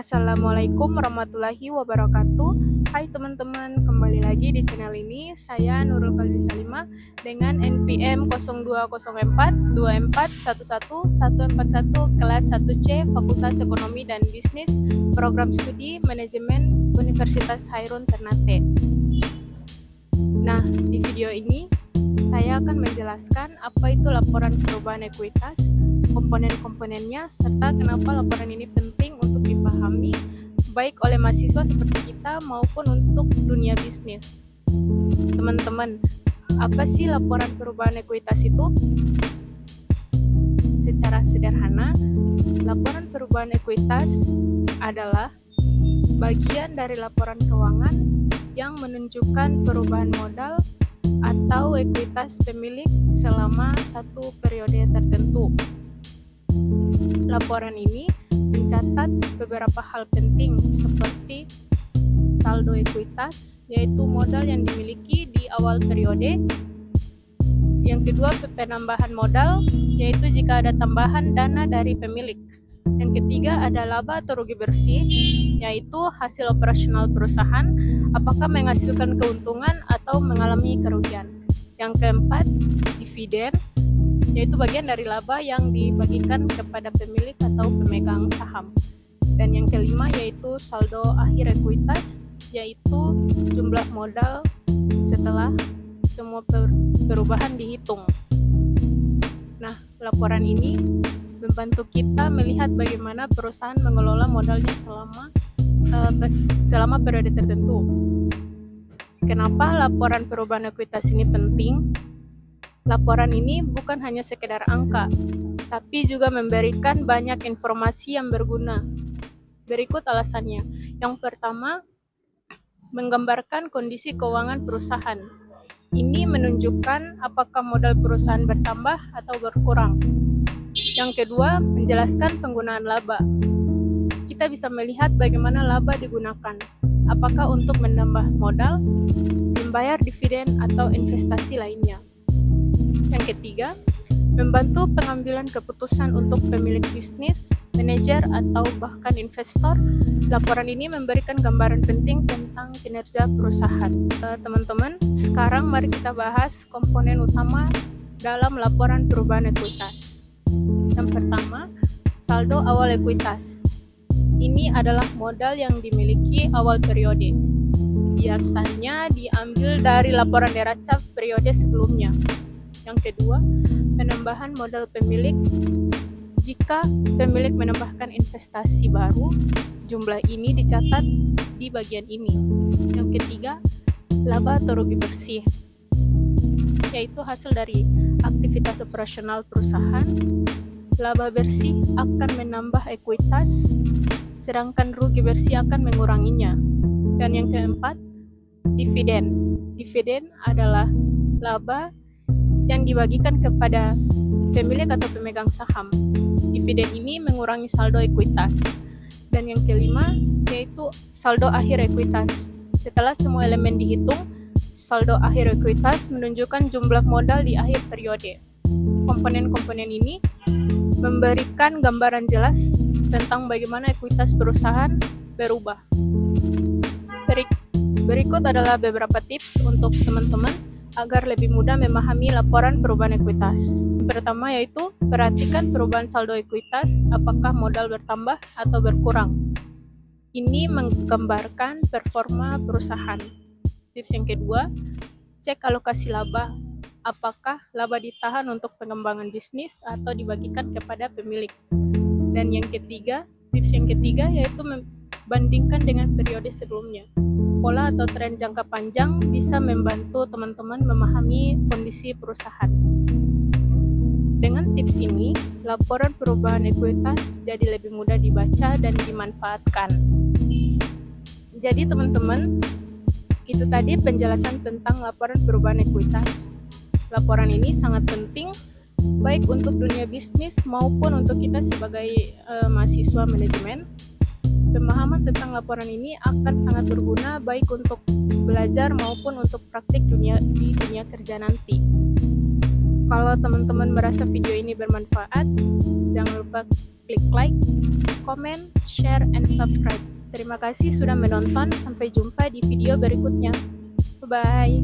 Assalamualaikum warahmatullahi wabarakatuh. Hai teman-teman, kembali lagi di channel ini. Saya Nurul Kalbi Salimah dengan NPM 020424111141 kelas 1C Fakultas Ekonomi dan Bisnis, Program Studi Manajemen Universitas Hairun Ternate. Nah, di video ini saya akan menjelaskan apa itu laporan perubahan ekuitas, komponen-komponennya, serta kenapa laporan ini penting untuk dipahami baik oleh mahasiswa seperti kita maupun untuk dunia bisnis. Teman-teman, apa sih laporan perubahan ekuitas itu? Secara sederhana, laporan perubahan ekuitas adalah bagian dari laporan keuangan yang menunjukkan perubahan modal atau ekuitas pemilik selama satu periode tertentu. Laporan ini mencatat beberapa hal penting seperti saldo ekuitas, yaitu modal yang dimiliki di awal periode. Yang kedua, penambahan modal, yaitu jika ada tambahan dana dari pemilik. Yang ketiga ada laba atau rugi bersih, yaitu hasil operasional perusahaan, apakah menghasilkan keuntungan atau mengalami kerugian. Yang keempat, dividen, yaitu bagian dari laba yang dibagikan kepada pemilik atau pemegang saham. Dan yang kelima yaitu saldo akhir ekuitas, yaitu jumlah modal setelah semua perubahan dihitung. Nah, laporan ini membantu kita melihat bagaimana perusahaan mengelola modalnya selama periode tertentu. Kenapa laporan perubahan ekuitas ini penting? Laporan ini bukan hanya sekedar angka, tapi juga memberikan banyak informasi yang berguna. Berikut alasannya. Yang pertama, menggambarkan kondisi keuangan perusahaan. Ini menunjukkan apakah modal perusahaan bertambah atau berkurang. Yang kedua, menjelaskan penggunaan laba. Kita bisa melihat bagaimana laba digunakan. Apakah untuk menambah modal, membayar dividen, atau investasi lainnya. Yang ketiga, membantu pengambilan keputusan untuk pemilik bisnis, manajer, atau bahkan investor. Laporan ini memberikan gambaran penting tentang kinerja perusahaan. Teman-teman, sekarang mari kita bahas komponen utama dalam laporan perubahan ekuitas. Yang pertama, saldo awal ekuitas. Ini adalah modal yang dimiliki awal periode. Biasanya diambil dari laporan neraca periode sebelumnya. Yang kedua, penambahan modal pemilik. Jika pemilik menambahkan investasi baru, jumlah ini dicatat di bagian ini. Yang ketiga, laba atau rugi bersih, yaitu hasil dari aktivitas operasional perusahaan. Laba bersih akan menambah ekuitas, sedangkan rugi bersih akan menguranginya. Dan yang keempat, dividen. Dividen adalah laba yang dibagikan kepada pemilik atau pemegang saham. Dividen ini mengurangi saldo ekuitas. Dan yang kelima, yaitu saldo akhir ekuitas. Setelah semua elemen dihitung, saldo akhir ekuitas menunjukkan jumlah modal di akhir periode. Komponen-komponen ini memberikan gambaran jelas tentang bagaimana ekuitas perusahaan berubah. Berikut adalah beberapa tips untuk teman-teman agar lebih mudah memahami laporan perubahan ekuitas. Pertama yaitu perhatikan perubahan saldo ekuitas, apakah modal bertambah atau berkurang. Ini menggambarkan performa perusahaan. Tips yang kedua, cek alokasi laba. Apakah laba ditahan untuk pengembangan bisnis atau dibagikan kepada pemilik. Dan yang ketiga, tips yang ketiga yaitu membandingkan dengan periode sebelumnya. Pola atau tren jangka panjang bisa membantu teman-teman memahami kondisi perusahaan. Dengan tips ini, laporan perubahan ekuitas jadi lebih mudah dibaca dan dimanfaatkan. Jadi teman-teman, itu tadi penjelasan tentang laporan perubahan ekuitas. Laporan ini sangat penting baik untuk dunia bisnis maupun untuk kita sebagai mahasiswa manajemen. Pemahaman tentang laporan ini akan sangat berguna baik untuk belajar maupun untuk praktik di dunia kerja nanti. Kalau teman-teman merasa video ini bermanfaat, jangan lupa klik like, comment, share, and subscribe. Terima kasih sudah menonton, sampai jumpa di video berikutnya. Bye-bye.